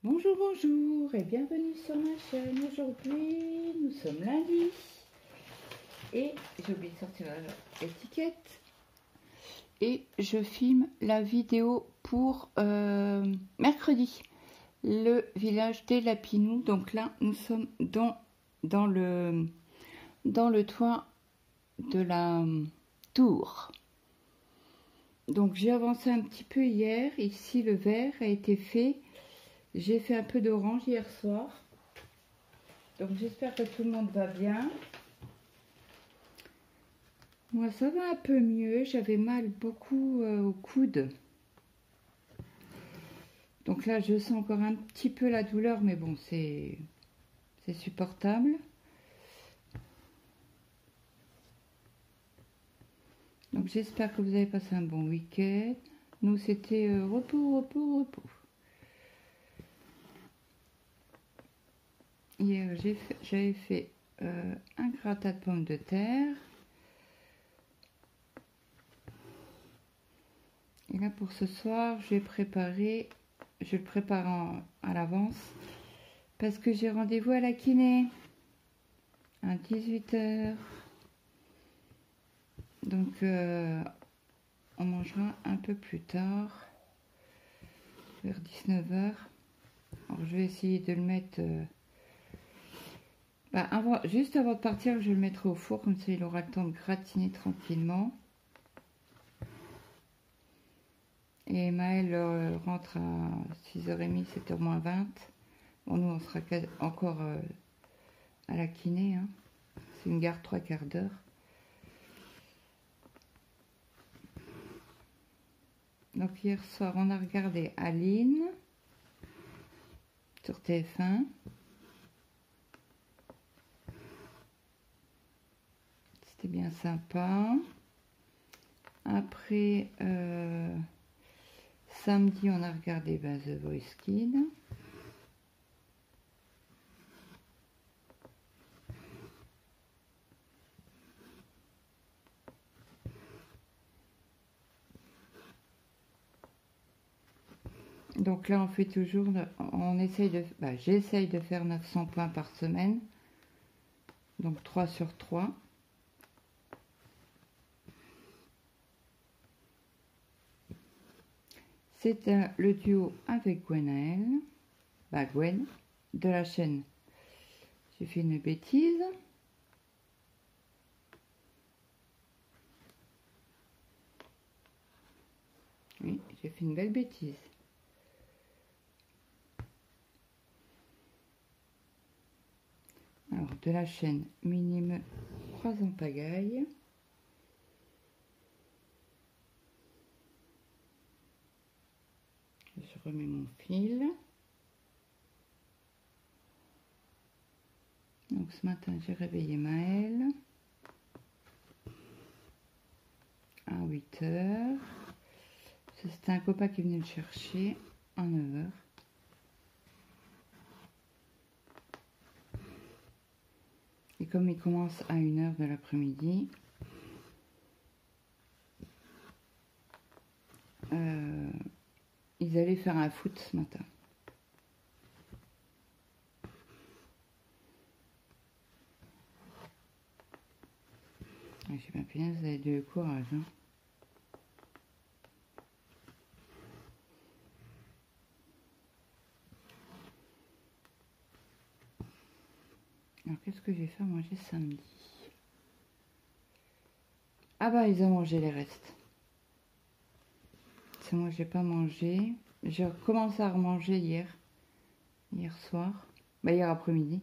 Bonjour, bonjour et bienvenue sur ma chaîne. Aujourd'hui, nous sommes lundi et j'ai oublié de sortir l'étiquette et je filme la vidéo pour mercredi, le village des Lapinous. Donc là, nous sommes dans le toit de la tour. Donc j'ai avancé un petit peu hier. Ici, le verre a été fait. J'ai fait un peu d'orange hier soir. Donc j'espère que tout le monde va bien. Moi ça va un peu mieux. J'avais mal beaucoup au coude. Donc là je sens encore un petit peu la douleur. Mais bon c'est supportable. Donc j'espère que vous avez passé un bon week-end. Nous c'était repos, repos, repos. Hier j'avais fait un gratin de pommes de terre. Et là pour ce soir je le prépare à l'avance parce que j'ai rendez-vous à la kiné à 18 h. Donc on mangera un peu plus tard, vers 19 h. Alors je vais essayer de le mettre juste avant de partir, je le mettrai au four, comme ça il aura le temps de gratiner tranquillement. Et Maël rentre à 6h30, 7h moins 20. Bon, nous on sera encore à la kiné, hein. C'est une gare 3/4 d'heure. Donc hier soir on a regardé Aline sur TF1. C'était bien sympa. Après samedi on a regardé The Voice Kids. Donc là on fait toujours, j'essaye de faire 900 points par semaine, donc 3 sur 3. C'est le duo avec Gwenaël, Gwen, de la chaîne J'ai fait une bêtise. Oui, j'ai fait une belle bêtise. Alors, de la chaîne Minime 3 en pagaille. Je remets mon fil. Donc ce matin, j'ai réveillé Maël à 8 h. C'était un copain qui venait le chercher à 9 h. Et comme il commence à 1 h de l'après-midi, ils allaient faire un foot ce matin. J'ai bien punaise, vous avez du courage, hein. Alors qu'est-ce que j'ai fait à manger samedi? Ah bah ils ont mangé les restes. C'est moi j'ai pas mangé. J'ai recommencé à remanger hier soir, hier après-midi.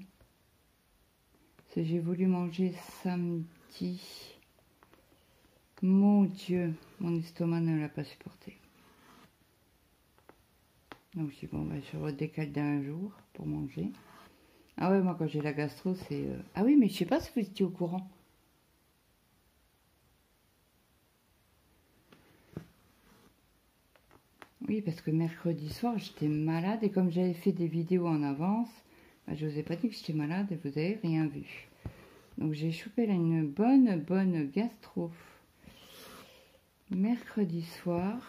Parce que j'ai voulu manger samedi. Mon Dieu, mon estomac ne l'a pas supporté. Donc je dis bon je redécale d'un jour pour manger. Ah ouais, moi quand j'ai la gastro c'est... Ah oui, mais je sais pas si vous étiez au courant. Oui, parce que mercredi soir, j'étais malade et comme j'avais fait des vidéos en avance, je vous ai pas dit que j'étais malade et vous avez rien vu. Donc j'ai chopé là une bonne gastro. Mercredi soir.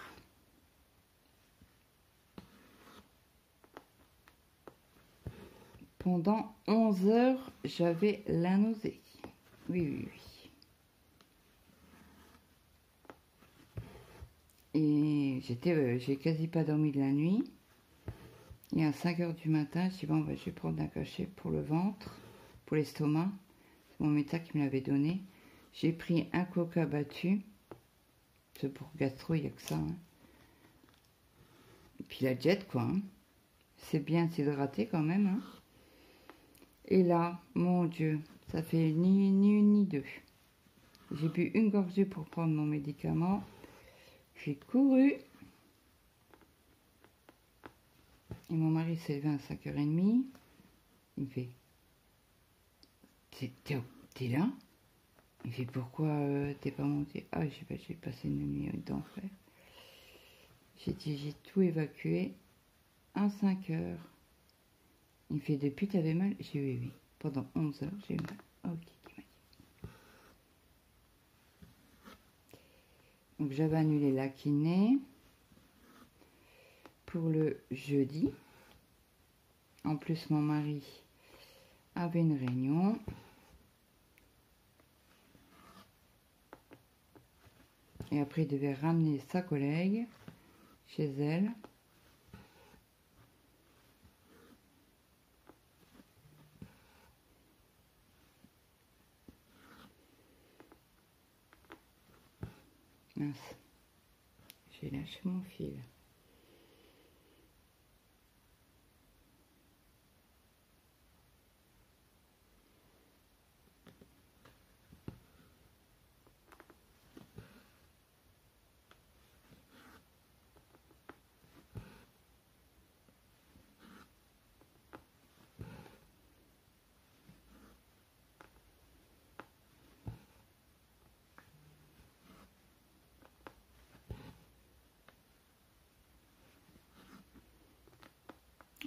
pendant 11 heures, j'avais la nausée. Oui, oui, oui. Et j'ai quasi pas dormi de la nuit. Et à 5 heures du matin, je dis bon, je vais prendre un cachet pour le ventre, pour l'estomac. C'est mon médecin qui me l'avait donné. J'ai pris un coca battu. C'est pour gastro, il n'y a que ça. Hein. Et puis la jet, quoi. Hein. C'est bien s'hydrater quand même. Hein. Et là, mon Dieu, ça fait ni une ni deux. J'ai bu une gorgée pour prendre mon médicament. J'ai couru. Et mon mari s'est levé à 5h30. Il me fait, t'es là? Il fait, pourquoi t'es pas monté? Ah, j'ai passé une nuit d'enfer. J'ai dit, j'ai tout évacué en 5 heures. Il me fait, depuis t'avais mal? J'ai dit, oui, oui. Pendant 11 heures, j'ai eu mal. Ah, ok, il m'a dit. Donc j'avais annulé la kiné pour le jeudi. En plus, mon mari avait une réunion. Et après, il devait ramener sa collègue chez elle. Mince, j'ai lâché mon fil.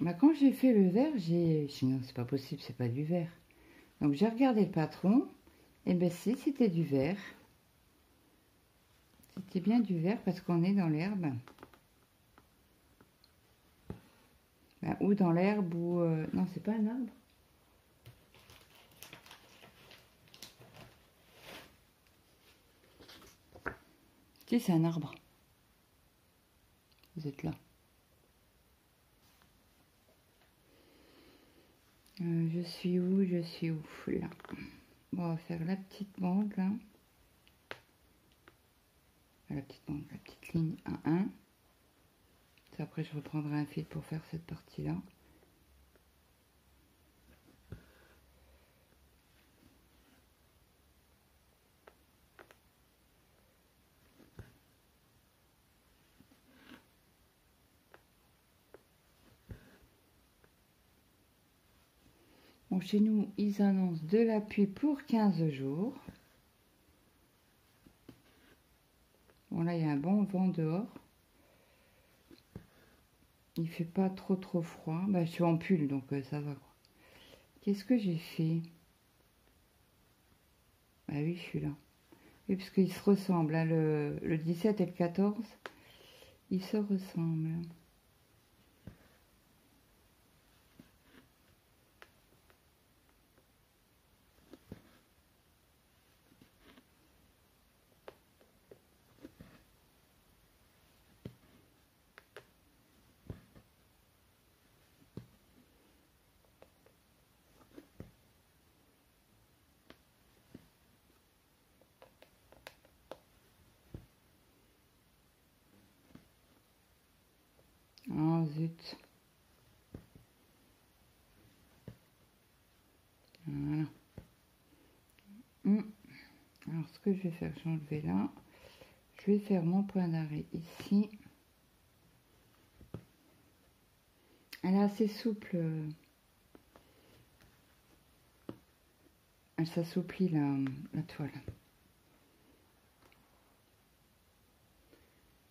Bah, quand j'ai fait le verre, j'ai dit non, c'est pas possible, c'est pas du verre. Donc j'ai regardé le patron, et ben si, c'était du verre. C'était bien du verre parce qu'on est dans l'herbe. Ben, ou dans l'herbe, ou... non, c'est pas un arbre. Si, c'est un arbre. Vous êtes là. Je suis où? Je suis où? Là. Bon, on va faire la petite bande, là. La petite ligne 1-1. Après, je reprendrai un fil pour faire cette partie-là. Bon, chez nous, ils annoncent de la pluie pour 15 jours. Bon, là, il y a un bon vent dehors. Il fait pas trop froid. Bah, je suis en pull, donc ça va. Qu'est-ce que j'ai fait? Bah oui, je suis là. Oui, parce qu'ils se ressemblent. Hein, le 17 et le 14, ils se ressemblent. Oh zut. Voilà. Alors ce que je vais faire, j'ai enlevé là. Je vais faire mon point d'arrêt ici. Elle est assez souple. Elle s'assouplit la toile.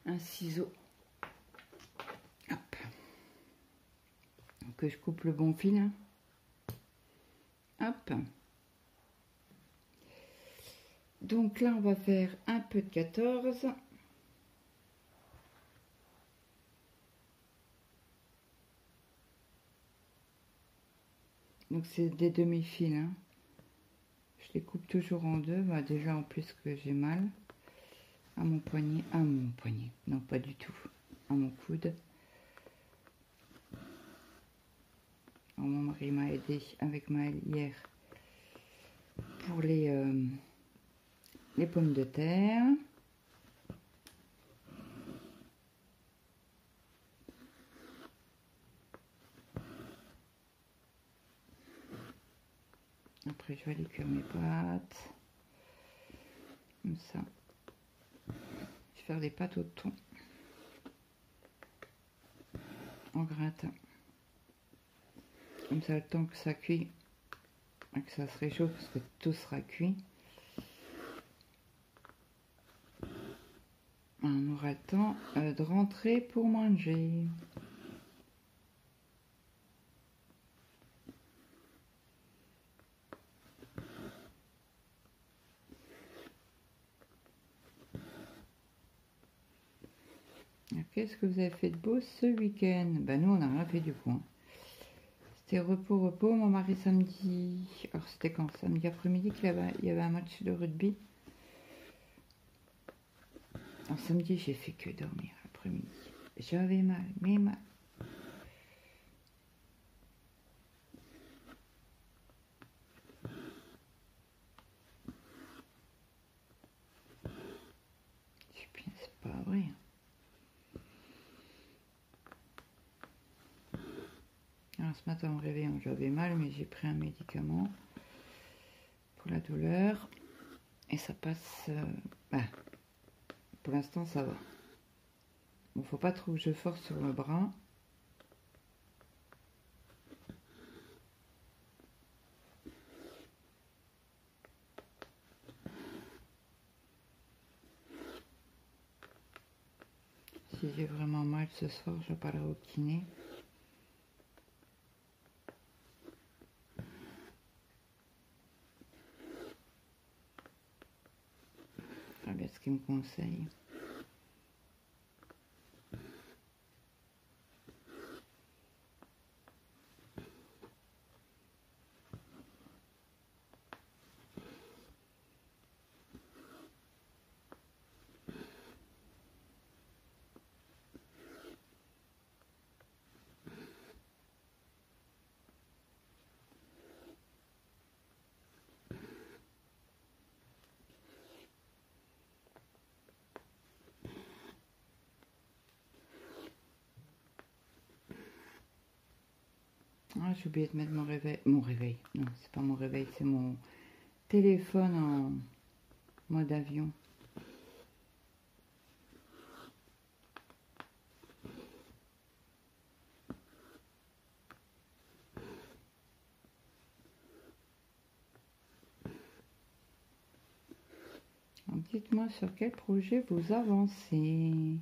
Un ciseau. Hop. Que je coupe le bon fil. Hop. Donc là, on va faire un peu de 14. Donc c'est des demi-fils. Hein. Je les coupe toujours en deux. Bah, déjà en plus que j'ai mal à mon poignet. À mon poignet. Non, pas du tout. À mon coude. Alors, mon mari m'a aidé avec Maëlle hier pour les pommes de terre. Après, je vais aller cuire mes pâtes. Comme ça. Je vais faire des pâtes au thon. En gratin. Comme ça, le temps que ça cuit, que ça se réchauffe, parce que tout sera cuit. On aura le temps de rentrer pour manger. Qu'est-ce que vous avez fait de beau ce week-end? Ben nous, on n'a rien fait du coup. Hein. C'était repos. Mon mari samedi. Alors c'était quand? Samedi après-midi qu'il y avait un match de rugby. Alors samedi, j'ai fait que dormir après-midi. J'avais mal, mais mal. C'est pas vrai. Alors ce matin, en me réveillant, j'avais mal, mais j'ai pris un médicament pour la douleur. Et ça passe... pour l'instant, ça va. Bon, faut pas trop que je force sur le bras. Si j'ai vraiment mal ce soir, je parlerai au kiné. Très bien ce qu'il me conseille. Ah, j'ai oublié de mettre mon réveil. Mon réveil. Non, c'est pas mon réveil, c'est mon téléphone en mode avion. Dites-moi sur quel projet vous avancez.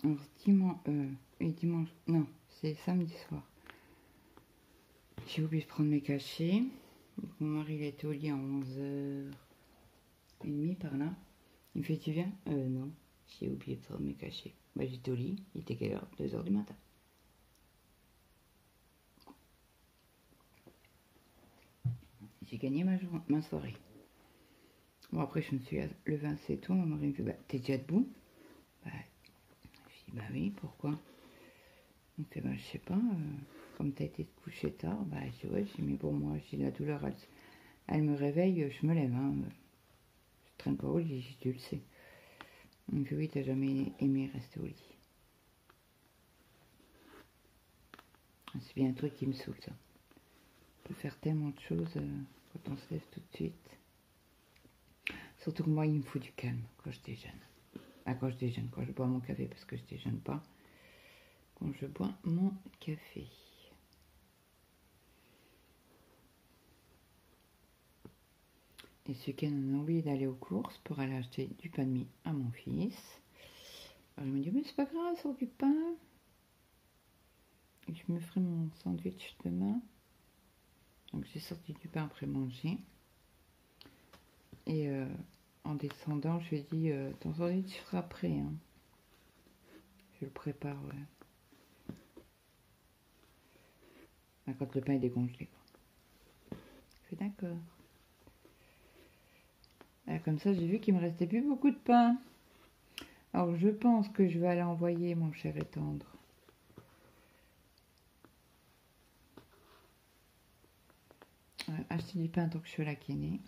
Alors, dimanche, non, c'est samedi soir. J'ai oublié de prendre mes cachets. Donc, mon mari, il était au lit à 11h30 par là. Il me fait, tu viens? Non, j'ai oublié de prendre mes cachets. Bah, j'étais au lit, il était quelle heure? 2h du matin. J'ai gagné ma soirée. Bon, après, je me suis levée assez tôt. Mon mari me fait, bah, t'es déjà debout? Bah, je dis, bah oui, pourquoi? Donc, bah, je sais pas, comme t'as été couché tard, bah, je dis, ouais, j'ai mis, bon, moi, j'ai la douleur, elle me réveille, je me lève, hein. Je traîne pas au lit, tu le sais. Il me fait, oui, t'as jamais aimé rester au lit. C'est bien un truc qui me saoule, ça. On peut faire tellement de choses quand on se lève tout de suite. Surtout que moi, il me faut du calme quand je déjeune. Ah, quand je bois mon café, parce que je déjeune pas. Quand je bois mon café. Et ce week-end, on a oublié d'aller aux courses pour aller acheter du pain de mie à mon fils. Alors, il me dit, mais c'est pas grave, sors du pain. Et je me ferai mon sandwich demain. Donc, j'ai sorti du pain après manger. Et en descendant, je lui ai dit, ton sandwich sera prêt. Hein. Je le prépare, ouais. Enfin, quand le pain est décongelé. Je fais d'accord. Comme ça, j'ai vu qu'il me restait plus beaucoup de pain. Alors, je pense que je vais aller envoyer mon cher et tendre. Acheter du pain tant que je suis à la kiné.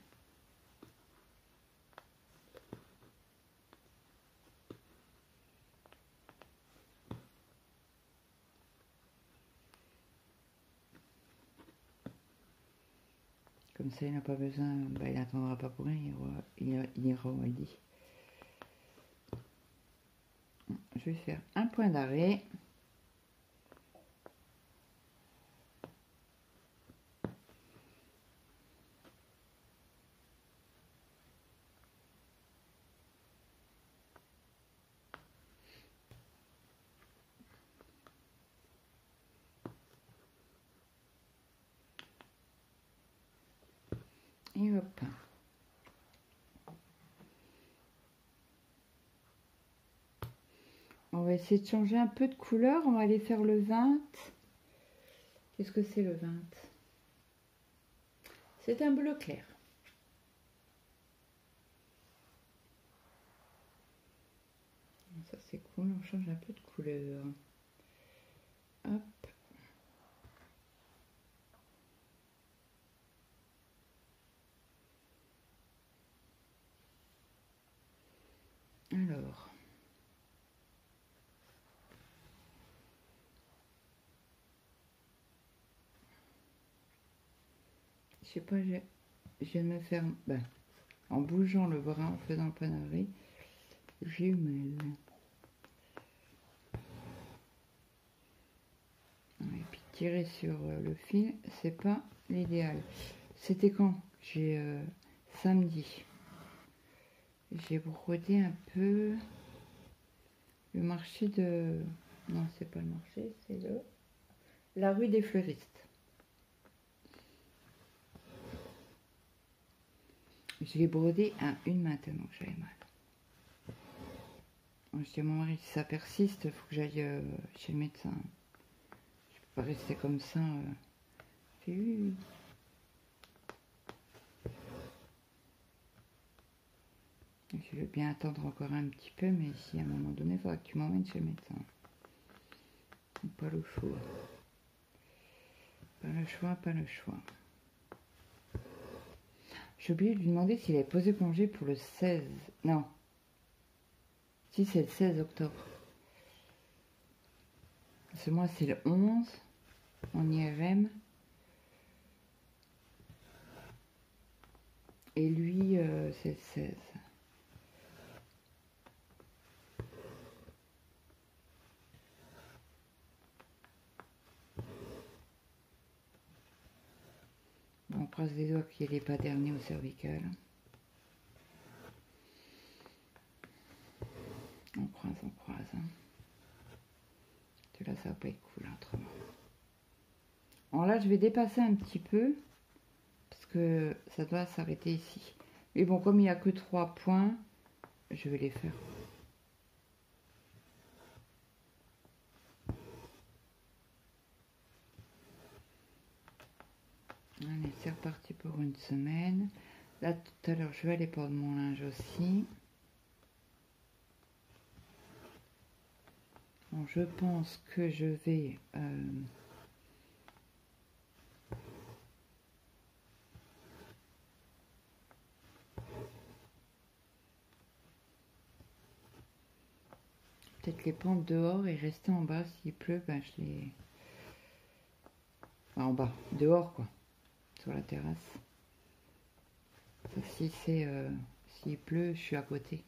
Comme ça, il n'a pas besoin, il n'attendra pas pour rien, il ira au Aldi. Je vais faire un point d'arrêt. Et hop. On va essayer de changer un peu de couleur. On va aller faire le 20. Qu'est-ce que c'est le 20? C'est un bleu clair. Ça c'est cool, on change un peu de couleur. Hop. Alors. Je sais pas, je viens de me faire... en bougeant le bras, en faisant le panaré, j'ai eu mal. Et puis tirer sur le fil, c'est pas l'idéal. C'était quand? J'ai samedi. J'ai brodé un peu le marché de... Non, c'est pas le marché, c'est la rue des fleuristes. Je l'ai brodé à une main tellement que j'avais mal. Je dis à mon mari, si ça persiste, il faut que j'aille chez le médecin. Je peux pas rester comme ça. Oui. Je veux bien attendre encore un petit peu, mais si à un moment donné, il faudra que tu m'emmènes chez le médecin. Pas le choix. Pas le choix, pas le choix. J'ai oublié de lui demander s'il avait posé congé pour le 16. Non. Si, c'est le 16 octobre. Parce que moi, c'est le 11 en IRM. Et lui, c'est le 16. Bon, on croise les doigts qu'il n'ait pas dernier au cervical. On croise, on croise. Hein. Là, ça va pas être cool, autrement. Alors là, je vais dépasser un petit peu. Parce que ça doit s'arrêter ici. Mais bon, comme il n'y a que 3 points, je vais les faire. Allez, c'est reparti pour une semaine. Là, tout à l'heure, je vais aller prendre mon linge aussi. Bon, je pense que je vais... peut-être les prendre dehors et rester en bas. S'il pleut, ben je les... Enfin, en bas, dehors quoi. Sur la terrasse. Ça, si s'il pleut, je suis à côté.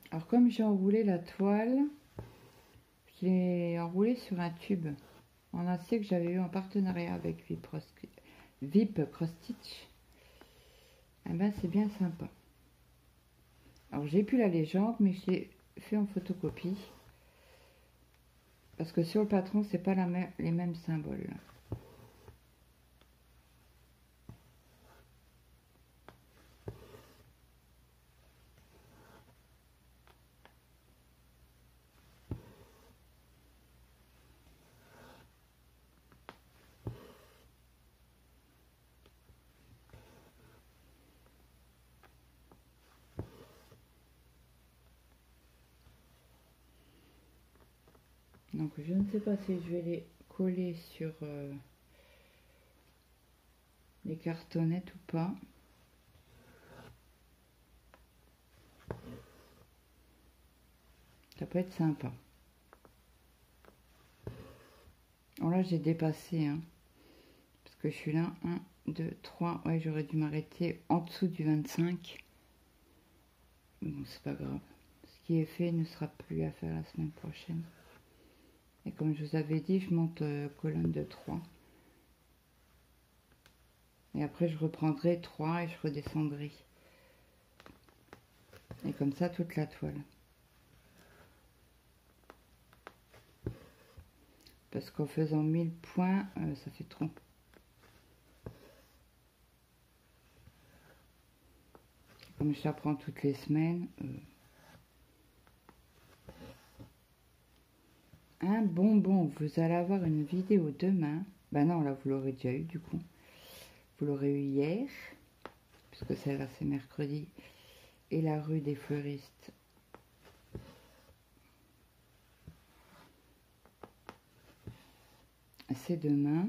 Alors comme j'ai enroulé la toile, je l'ai enroulée sur un tube en acier que j'avais eu en partenariat avec VIP Cross Stitch. Eh ben c'est bien sympa. Alors j'ai plus la légende, mais je l'ai fait en photocopie. Parce que sur le patron, c'est pas les mêmes symboles. Donc je ne sais pas si je vais les coller sur les cartonnettes ou pas. Ça peut être sympa. Alors là j'ai dépassé, hein, parce que je suis là, 1, 2, 3, ouais j'aurais dû m'arrêter en dessous du 25. Bon c'est pas grave. Ce qui est fait ne sera plus à faire la semaine prochaine. Et comme je vous avais dit, je monte colonne de 3. Et après, je reprendrai 3 et je redescendrai. Et comme ça, toute la toile. Parce qu'en faisant 1000 points, ça fait trop. Comme je l'apprends toutes les semaines. Un bonbon, vous allez avoir une vidéo demain. Bah non, là, vous l'aurez déjà eu du coup. Vous l'aurez eu hier. Puisque celle-là, c'est mercredi. Et la rue des fleuristes. C'est demain.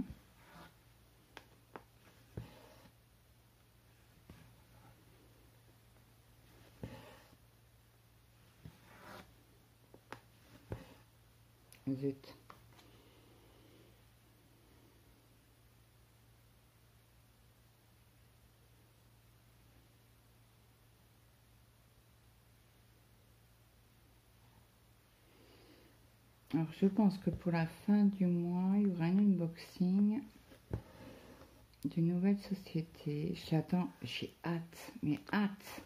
Zut. Alors je pense que pour la fin du mois, il y aura un unboxing d'une nouvelle société. J'attends, j'ai hâte, mais hâte.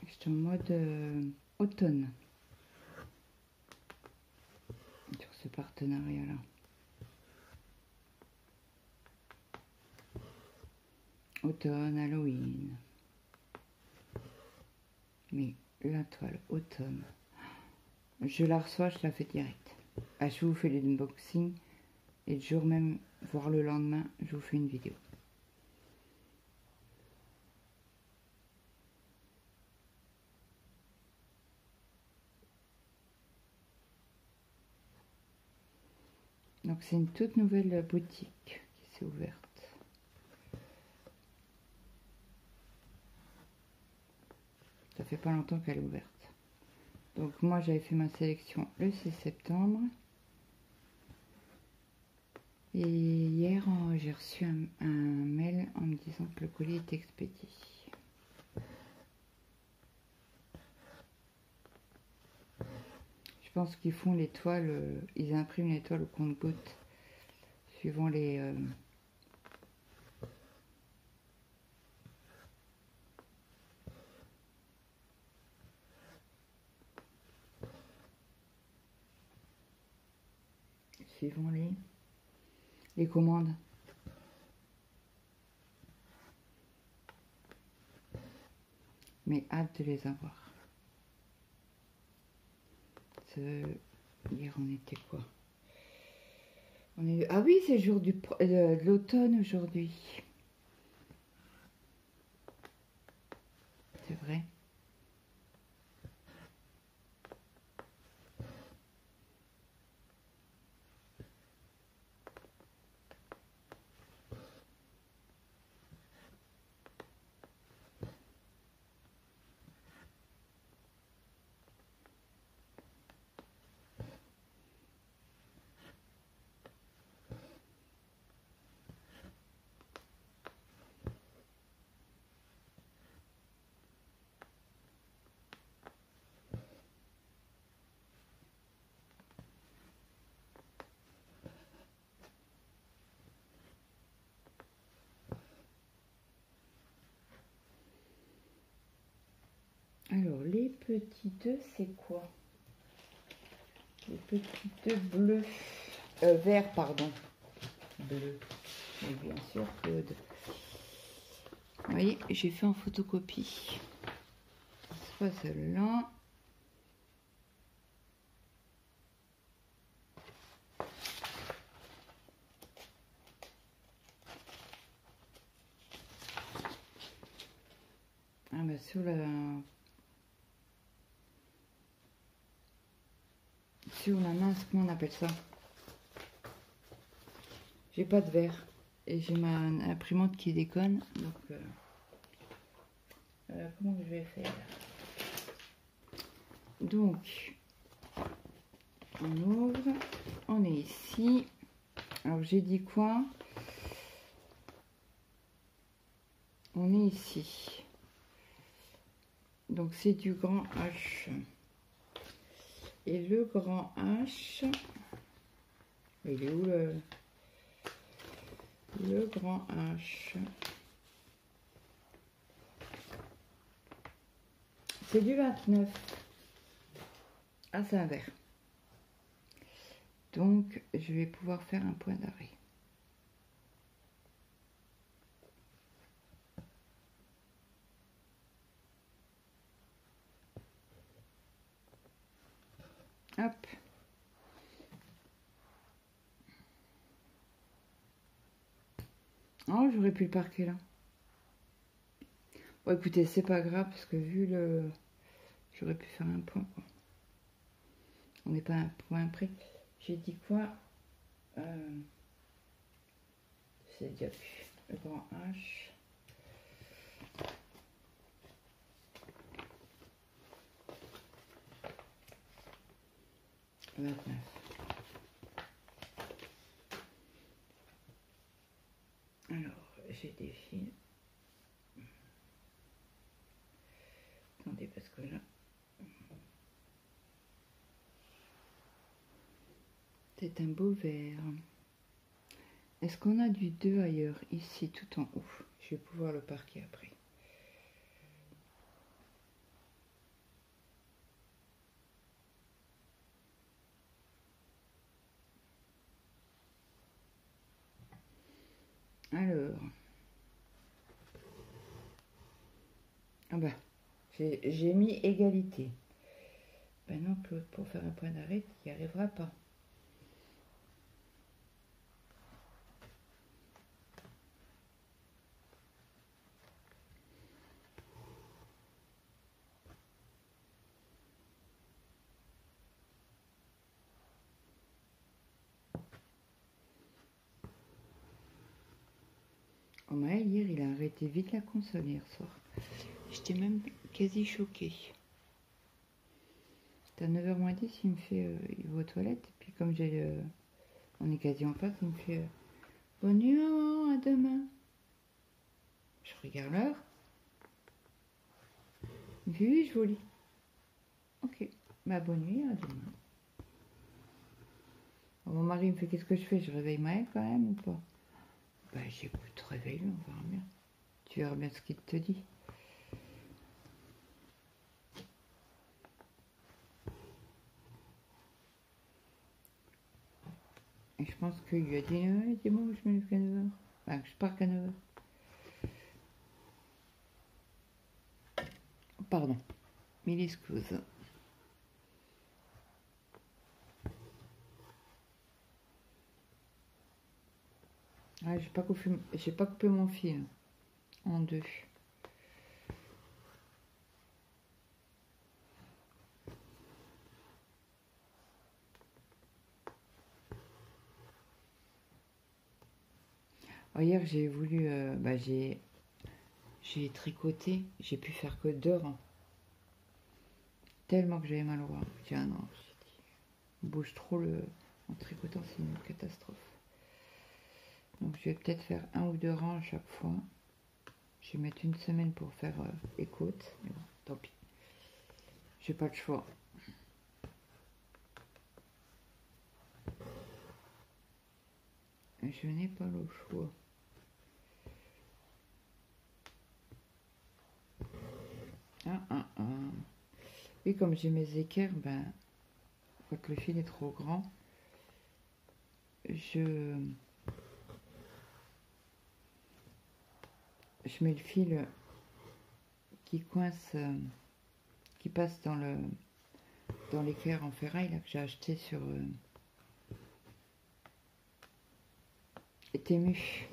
Je suis en mode automne sur ce partenariat-là. Automne, Halloween. Mais la toile automne, je la reçois, je la fais direct. Ah, je vous fais l'unboxing et le jour même, voire le lendemain, je vous fais une vidéo. Donc c'est une toute nouvelle boutique qui s'est ouverte. Ça fait pas longtemps qu'elle est ouverte. Donc moi j'avais fait ma sélection le 6 septembre. Et hier j'ai reçu un mail en me disant que le colis est expédié. Je pense qu'ils font les toiles, ils impriment les toiles au compte-gouttes suivant les... suivant les commandes. Mais hâte de les avoir. Hier on était quoi? Ah oui, c'est le jour de l'automne aujourd'hui. C'est vrai. Alors, les petits œufs, c'est quoi? Les petits œufs bleus. Vert, pardon. Bleu. Et bien sûr, Claude. Vous voyez, j'ai fait en photocopie. C'est pas celle-là. Ah bah sur la mince, comment on appelle ça? J'ai pas de verre et j'ai ma imprimante qui déconne, donc comment je vais faire? Donc on ouvre, on est ici. Alors j'ai dit quoi? On est ici. Donc c'est du grand H. Et le grand H, il est où le grand H? C'est du 29. Ah, c'est un vert. Donc, je vais pouvoir faire un point d'arrêt. Hop. Oh, j'aurais pu le parquer là. Bon, écoutez, c'est pas grave parce que vu le... J'aurais pu faire un point, quoi. On n'est pas à un point près. J'ai dit quoi? C'est déjà vu. Le grand H. « 29. » Alors, j'ai des fils. Attendez, parce que là... C'est un beau vert. Est-ce qu'on a du 2 ailleurs? Ici, tout en haut. Je vais pouvoir le parquer après. Alors... Ah bah, j'ai mis égalité. Ben non, Claude, pour faire un point d'arrêt, il n'y arrivera pas. Oh, Maël, hier, il a arrêté vite la console hier soir. J'étais même quasi choquée. C'était à 9h moins 10, il me fait, il va aux toilettes. Et puis comme on est quasi en face, il me fait, bonne nuit maman, à demain. Je regarde l'heure. Il me fait, oui, je vous lis. Ok, bah bonne nuit, à demain. Mon mari me fait, qu'est-ce que je fais? Je réveille Maël quand même ou pas? Bah j'écoute, réveille-le, on verra bien. Tu verras bien ce qu'il te dit. Et je pense qu'il lui a dit, dis-moi où je me lève qu'à 9h. Enfin, que je pars qu'à 9h. Pardon, mille excuses. Ah, j'ai pas coupé mon fil en deux. Oh, hier j'ai voulu, j'ai tricoté, j'ai pu faire que 2 rangs. Tellement que j'avais mal au bras. J'ai dit, ah non, on bouge trop en tricotant, c'est une catastrophe. Donc je vais peut-être faire 1 ou 2 rangs à chaque fois. Je vais mettre une semaine pour faire les côtes. Mais bon, tant pis. J'ai pas le choix. Je n'ai pas le choix. Et comme j'ai mes équerres, ben, quand le fil est trop grand, je mets le fil qui coince, qui passe dans l'équerre en ferraille là, que j'ai acheté sur Temu.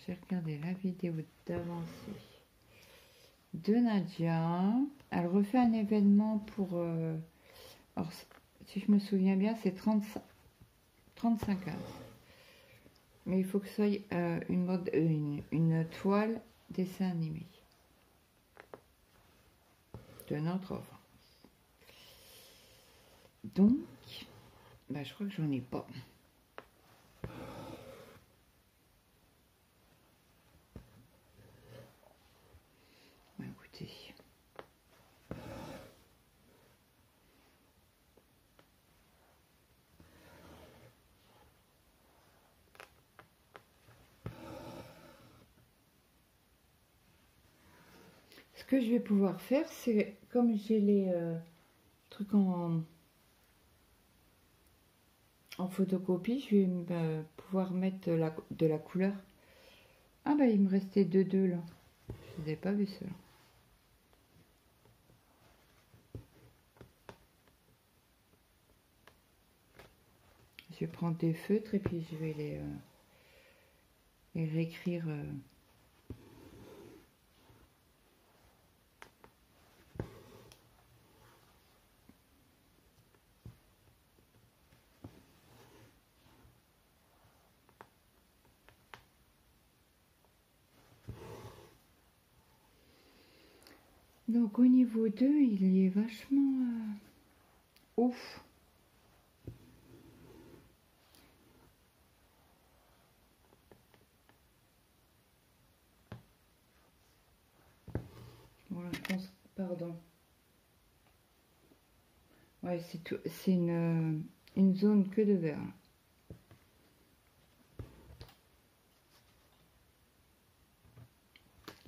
J'ai regardé la vidéo d'avancée de Nadia. Elle refait un événement pour... alors, si je me souviens bien, c'est 35 cases. Mais il faut que ce soit une toile dessin animé de notre enfance. Donc, bah, je crois que j'en ai pas. Bah, écoutez. Ce que je vais pouvoir faire, c'est comme j'ai les trucs en photocopie, je vais pouvoir mettre de la couleur. Ah bah il me restait deux là. Je n'avais pas vu cela. Je vais prendre des feutres et puis je vais les réécrire. Donc au niveau 2, il est vachement ouf. Voilà, je pense, pardon. Ouais, c'est tout, c'est une zone que de vert.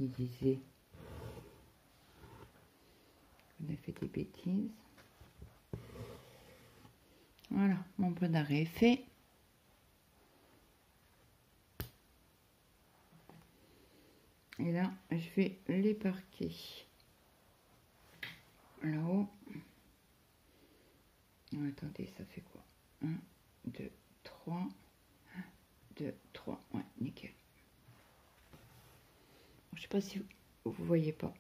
Il disait, on a fait des bêtises. Voilà, mon point d'arrêt est fait. Et là, je vais les parquer. Là-haut. Attendez, ça fait quoi? 1, 2, 3. 1, 2, 3. Ouais, nickel. Je sais pas si vous voyez pas.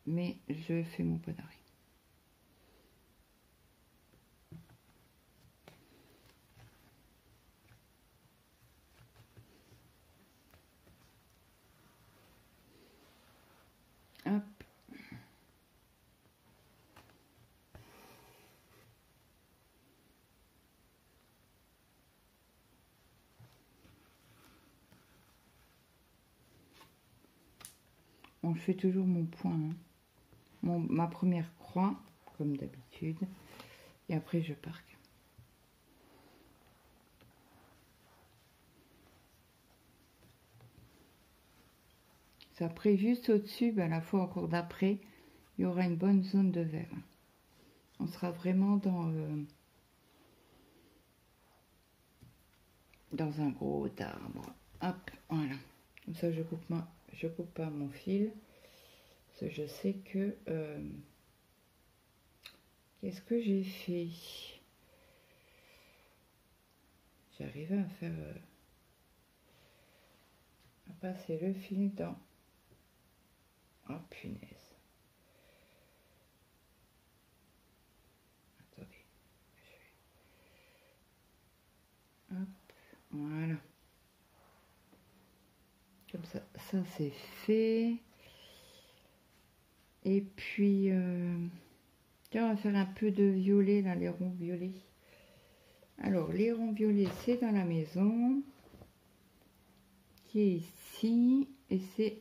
Mais je fais mon point d'arrêt. Hop. Bon, je fais toujours mon point, hein. Ma première croix, comme d'habitude. Et après, je parque. Après, juste au-dessus, ben, la fois encore d'après, il y aura une bonne zone de vert. On sera vraiment dans un gros arbre. Hop, voilà. Comme ça, je coupe pas mon fil. Parce que je sais que... qu'est-ce que j'ai fait? J'arrivais à faire... à passer le fil dans... Oh, punaise. Attendez. Hop, voilà. Comme ça, ça c'est fait. Et puis, tiens, on va faire un peu de violet, là, les ronds violets. Alors, les ronds violets, c'est dans la maison, qui est ici, et c'est...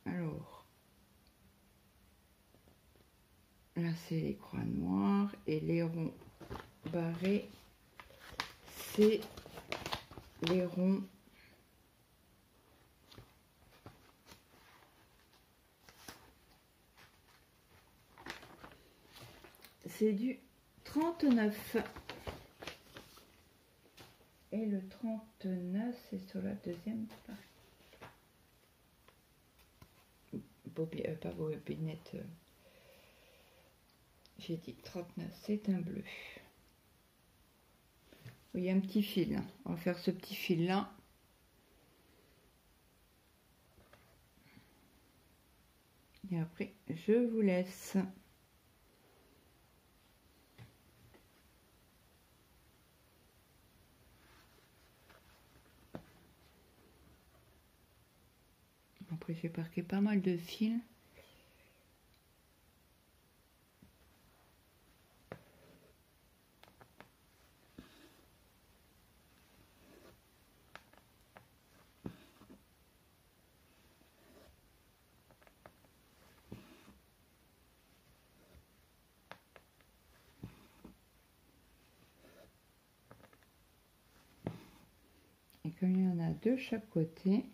Alors, Voilà, c'est les croix noires. Et les ronds barrés, c'est les ronds c'est du 39. Et le 39, c'est sur la deuxième partie. Pas bobinette. J'ai dit 39, c'est un bleu. Il y a un petit fil. On va faire ce petit fil là. Et après, je vous laisse. Après, j'ai marqué pas mal de fils. Et comme il y en a de chaque côté,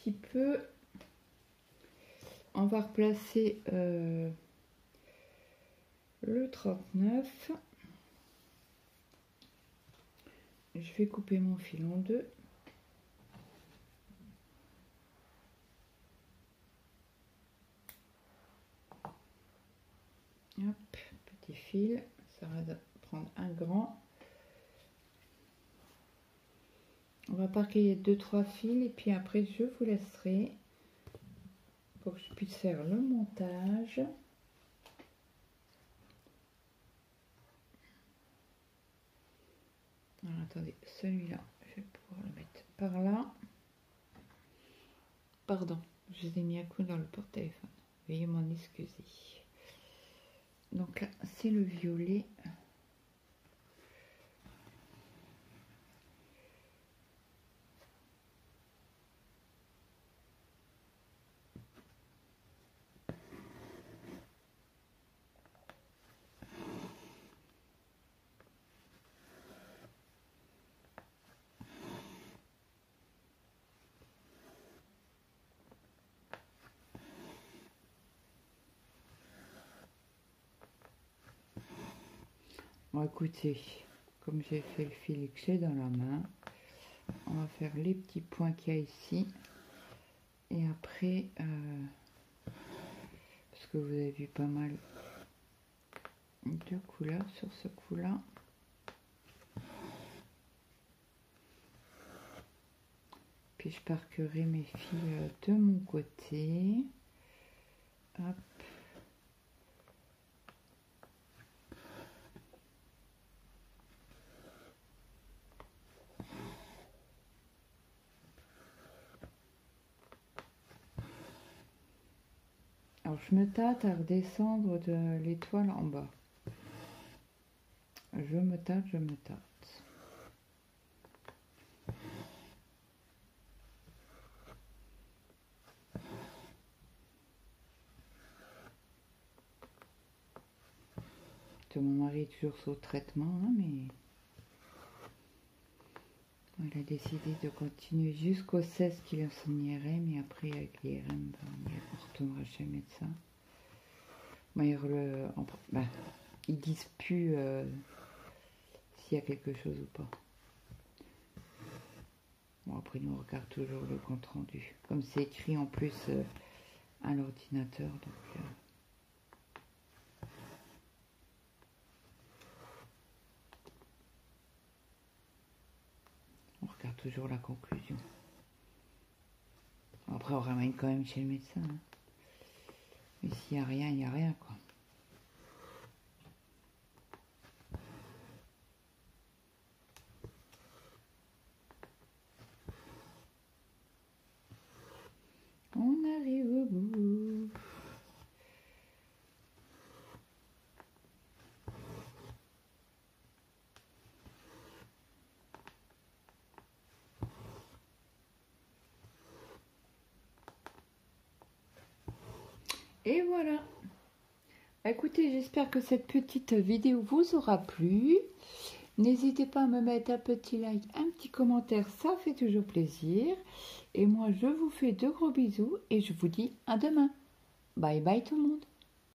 un petit peu, on va replacer le 39. Je vais couper mon fil en deux. Hop, petit fil, ça va prendre un grand. On va parquer 2-3 fils et puis après je vous laisserai pour que je puisse faire le montage. Alors attendez, celui-là, je vais pouvoir le mettre par là. Pardon, je vous ai mis un coup dans le porte-téléphone. Veuillez m'en excuser. Donc là, c'est le violet. Bon, écoutez, comme j'ai fait le fil et que j'ai dans la main, on va faire les petits points qu'il y a ici. Et après, parce que vous avez vu pas mal de couleurs sur ce coup-là. Puis je parquerai mes fils de mon côté. Hop. Alors je me tâte à redescendre de l'étoile en bas. Je me tâte, je me tâte. Mon mari est toujours sur le traitement, hein, mais il a décidé de continuer jusqu'au 16 qu'il enseignerait, mais après avec les RM, on ne retournera chez le médecin. Ils disent plus s'il y a quelque chose ou pas. Bon, après nous on regarde toujours le compte rendu, comme c'est écrit en plus à l'ordinateur, donc on regarde toujours la conclusion. Après on ramène quand même chez le médecin, hein. Mais s'il n'y a rien, il n'y a rien, quoi. Et voilà. Écoutez, j'espère que cette petite vidéo vous aura plu. N'hésitez pas à me mettre un petit like, un petit commentaire, ça fait toujours plaisir. Et moi, je vous fais de gros bisous et je vous dis à demain. Bye bye tout le monde.